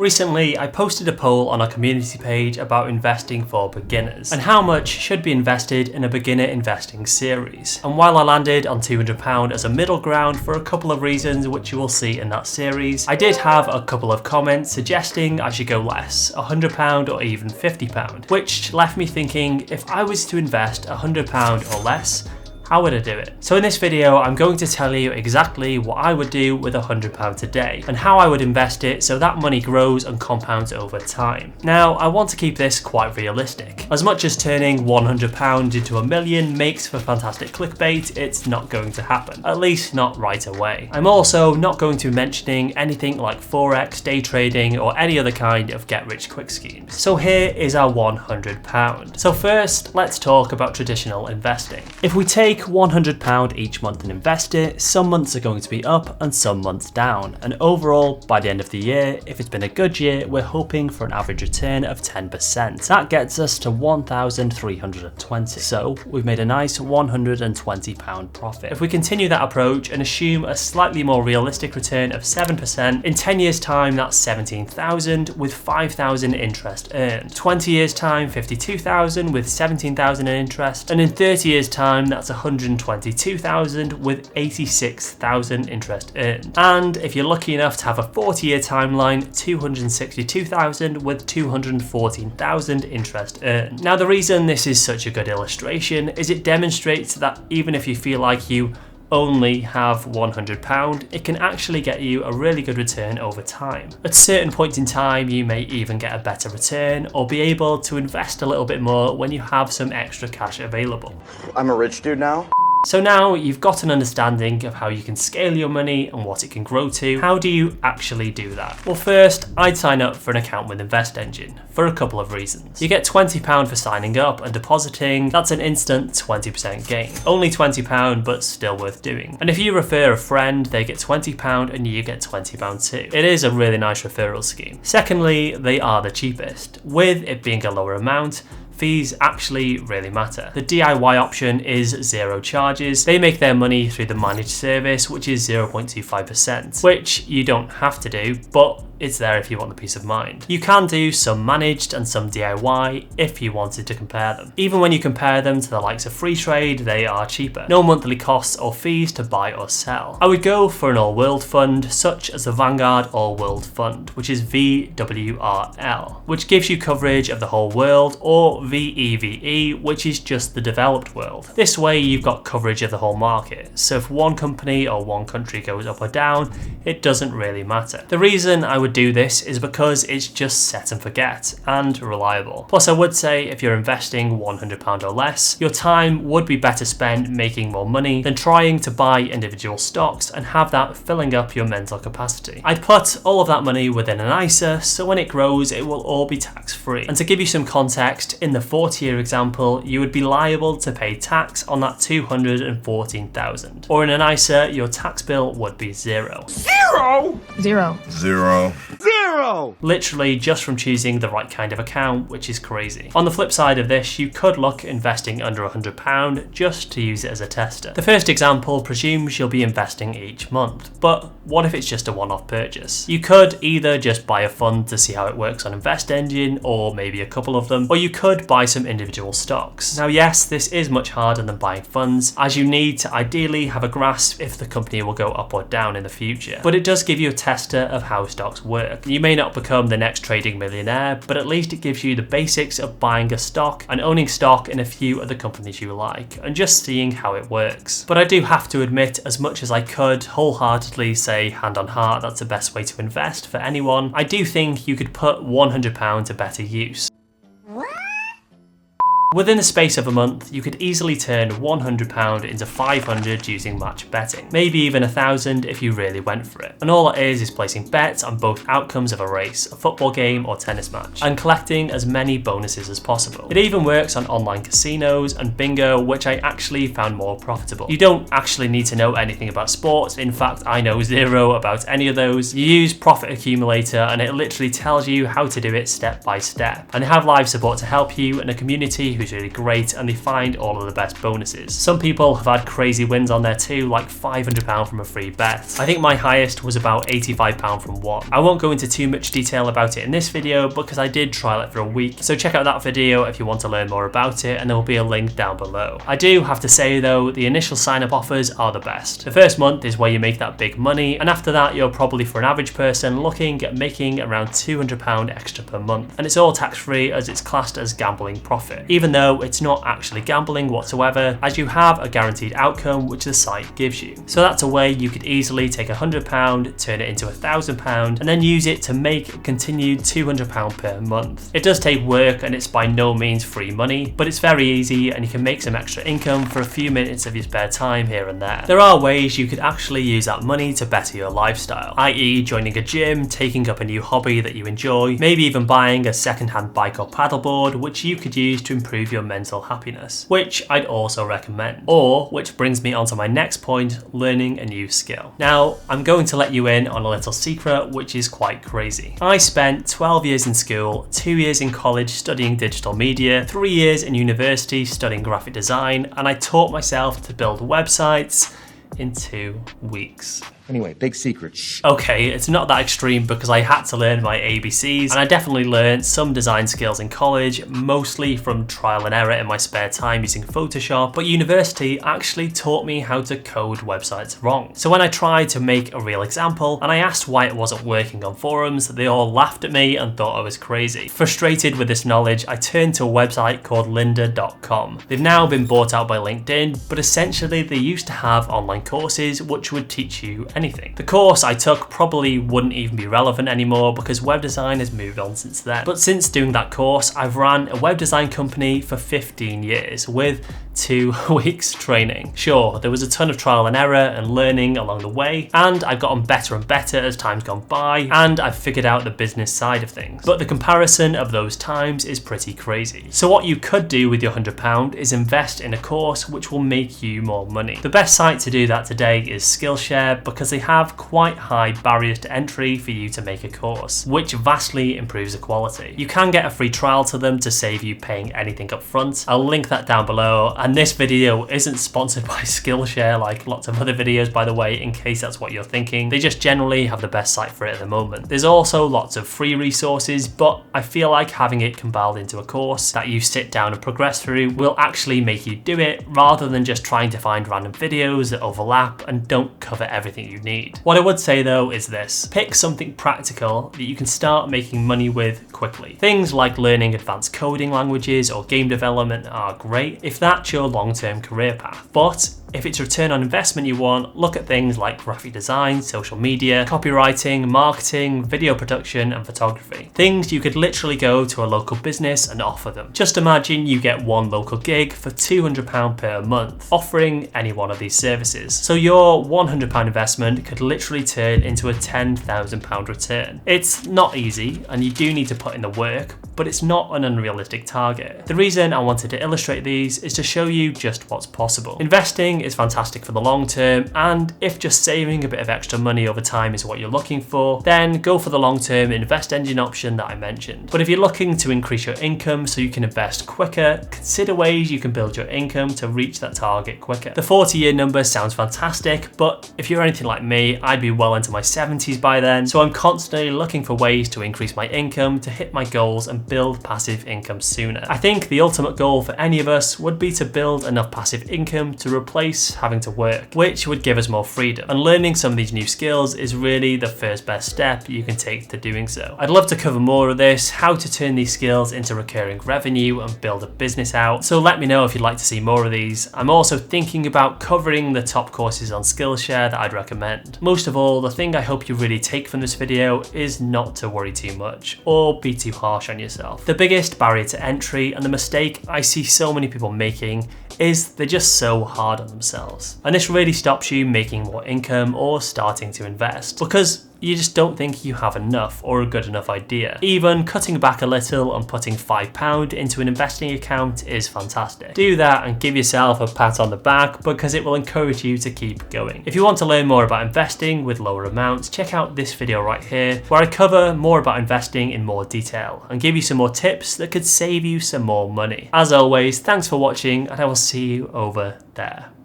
Recently, I posted a poll on our community page about investing for beginners and how much should be invested in a beginner investing series. And while I landed on £200 as a middle ground for a couple of reasons which you will see in that series, I did have a couple of comments suggesting I should go less, £100 or even £50, which left me thinking, if I was to invest £100 or less, how would I do it? So in this video, I'm going to tell you exactly what I would do with £100 today and how I would invest it so that money grows and compounds over time. Now, I want to keep this quite realistic. As much as turning £100 into $1 million makes for fantastic clickbait, it's not going to happen, at least not right away. I'm also not going to be mentioning anything like Forex, day trading, or any other kind of get-rich-quick schemes. So here is our £100. So first, let's talk about traditional investing. If we take £100 each month and invest it, some months are going to be up and some months down, and overall by the end of the year, if it's been a good year, we're hoping for an average return of 10%. That gets us to 1,320, so we've made a nice £120 profit. If we continue that approach and assume a slightly more realistic return of 7%, in 10 years time that's 17,000 with 5,000 interest earned. 20 years time 52,000 with 17,000 in interest, and in 30 years time that's 122,000 with 86,000 interest earned. And if you're lucky enough to have a 40-year timeline, 262,000 with 214,000 interest earned. Now the reason this is such a good illustration is it demonstrates that even if you feel like you only have £100, it can actually get you a really good return over time. At certain points in time, you may even get a better return or be able to invest a little bit more when you have some extra cash available. I'm a rich dude now. So now you've got an understanding of how you can scale your money and what it can grow to. How do you actually do that? Well, first, I'd sign up for an account with InvestEngine for a couple of reasons. You get £20 for signing up and depositing. That's an instant 20% gain. Only £20, but still worth doing. And if you refer a friend, they get £20 and you get £20 too. It is a really nice referral scheme. Secondly, they are the cheapest. With it being a lower amount, fees actually really matter. The DIY option is zero charges. They make their money through the managed service, which is 0.25%, which you don't have to do, but it's there if you want the peace of mind. You can do some managed and some DIY if you wanted to compare them. Even when you compare them to the likes of Freetrade, they are cheaper. No monthly costs or fees to buy or sell. I would go for an all-world fund, such as the Vanguard All-World Fund, which is VWRL, which gives you coverage of the whole world, or VEVE, which is just the developed world. This way you've got coverage of the whole market, so if one company or one country goes up or down, it doesn't really matter. The reason I would do this is because it's just set and forget and reliable. Plus I would say if you're investing £100 or less, your time would be better spent making more money than trying to buy individual stocks and have that filling up your mental capacity. I'd put all of that money within an ISA, so when it grows it will all be tax free. And to give you some context, in the 40-year example, you would be liable to pay tax on that 214,000. Or in an ISA, your tax bill would be zero. Zero. Literally just from choosing the right kind of account, which is crazy. On the flip side of this, you could look at investing under £100 just to use it as a tester. The first example presumes you'll be investing each month, but what if it's just a one-off purchase? You could either just buy a fund to see how it works on InvestEngine, or maybe a couple of them, or you could buy some individual stocks. Now yes, this is much harder than buying funds, as you need to ideally have a grasp if the company will go up or down in the future, but it does give you a tester of how stocks work. You may not become the next trading millionaire, but at least it gives you the basics of buying a stock and owning stock in a few of the companies you like, and just seeing how it works. But I do have to admit, as much as I could wholeheartedly say hand on heart that's the best way to invest for anyone, I do think you could put £100 to better use. Within the space of a month, you could easily turn £100 into £500 using match betting, maybe even £1,000 if you really went for it. And all it is placing bets on both outcomes of a race, a football game or tennis match, and collecting as many bonuses as possible. It even works on online casinos and bingo, which I actually found more profitable. You don't actually need to know anything about sports. In fact, I know zero about any of those. You use Profit Accumulator and it literally tells you how to do it step by step. And they have live support to help you and a community who is really great and they find all of the best bonuses. Some people have had crazy wins on there too, like £500 from a free bet. I think my highest was about £85 from one. I won't go into too much detail about it in this video because I did trial it for a week, so check out that video if you want to learn more about it, and there will be a link down below. I do have to say though, the initial sign-up offers are the best. The first month is where you make that big money, and after that you're probably, for an average person, looking at making around £200 extra per month, and it's all tax-free as it's classed as gambling profit, even though it's not actually gambling whatsoever, as you have a guaranteed outcome which the site gives you. So that's a way you could easily take £100, turn it into £1,000, and then use it to make a continued £200 per month. It does take work and it's by no means free money, but it's very easy and you can make some extra income for a few minutes of your spare time here and there. There are ways you could actually use that money to better your lifestyle, i.e. joining a gym, taking up a new hobby that you enjoy, maybe even buying a second-hand bike or paddleboard which you could use to improve your mental happiness, which I'd also recommend. Or, which brings me on to my next point, learning a new skill. Now, I'm going to let you in on a little secret which is quite crazy. I spent 12 years in school, 2 years in college studying digital media, 3 years in university studying graphic design, and I taught myself to build websites in 2 weeks. Anyway, big secret. Shh. Okay, it's not that extreme because I had to learn my ABCs, and I definitely learned some design skills in college, mostly from trial and error in my spare time using Photoshop, but university actually taught me how to code websites wrong. So when I tried to make a real example and I asked why it wasn't working on forums, they all laughed at me and thought I was crazy. Frustrated with this knowledge, I turned to a website called lynda.com. They've now been bought out by LinkedIn, but essentially they used to have online courses which would teach you anything. The course I took probably wouldn't even be relevant anymore because web design has moved on since then. But since doing that course, I've ran a web design company for 15 years with 2 weeks training. Sure, there was a ton of trial and error and learning along the way, and I've gotten better and better as time's gone by, and I've figured out the business side of things. But the comparison of those times is pretty crazy. So what you could do with your £100 is invest in a course which will make you more money. The best site to do that today is Skillshare because they have quite high barriers to entry for you to make a course, which vastly improves the quality. You can get a free trial to them to save you paying anything up front. I'll link that down below. And this video isn't sponsored by Skillshare like lots of other videos, by the way, in case that's what you're thinking. They just generally have the best site for it at the moment. There's also lots of free resources, but I feel like having it compiled into a course that you sit down and progress through will actually make you do it, rather than just trying to find random videos that overlap and don't cover everything you need. What I would say though is this: pick something practical that you can start making money with quickly. Things like learning advanced coding languages or game development are great if that's your long-term career path. But if it's return on investment you want, look at things like graphic design, social media, copywriting, marketing, video production, and photography. Things you could literally go to a local business and offer them. Just imagine you get one local gig for £200 per month, offering any one of these services. So your £100 investment could literally turn into a £10,000 return. It's not easy, and you do need to put in the work, but it's not an unrealistic target. The reason I wanted to illustrate these is to show you just what's possible. Investing is fantastic for the long term, and if just saving a bit of extra money over time is what you're looking for, then go for the long-term invest engine option that I mentioned. But if you're looking to increase your income so you can invest quicker, consider ways you can build your income to reach that target quicker. The 40-year number sounds fantastic, but if you're anything like me, I'd be well into my 70s by then, so I'm constantly looking for ways to increase my income to hit my goals and build passive income sooner. I think the ultimate goal for any of us would be to build enough passive income to replace having to work, which would give us more freedom. And learning some of these new skills is really the first best step you can take to doing so. I'd love to cover more of this, how to turn these skills into recurring revenue and build a business out, so let me know if you'd like to see more of these. I'm also thinking about covering the top courses on Skillshare that I'd recommend. Most of all, the thing I hope you really take from this video is not to worry too much or be too harsh on yourself. The biggest barrier to entry, and the mistake I see so many people making, is they're just so hard on themselves. And this really stops you making more income or starting to invest, because you just don't think you have enough or a good enough idea. Even cutting back a little and putting £5 into an investing account is fantastic. Do that and give yourself a pat on the back because it will encourage you to keep going. If you want to learn more about investing with lower amounts, check out this video right here where I cover more about investing in more detail and give you some more tips that could save you some more money. As always, thanks for watching and I will see you over there.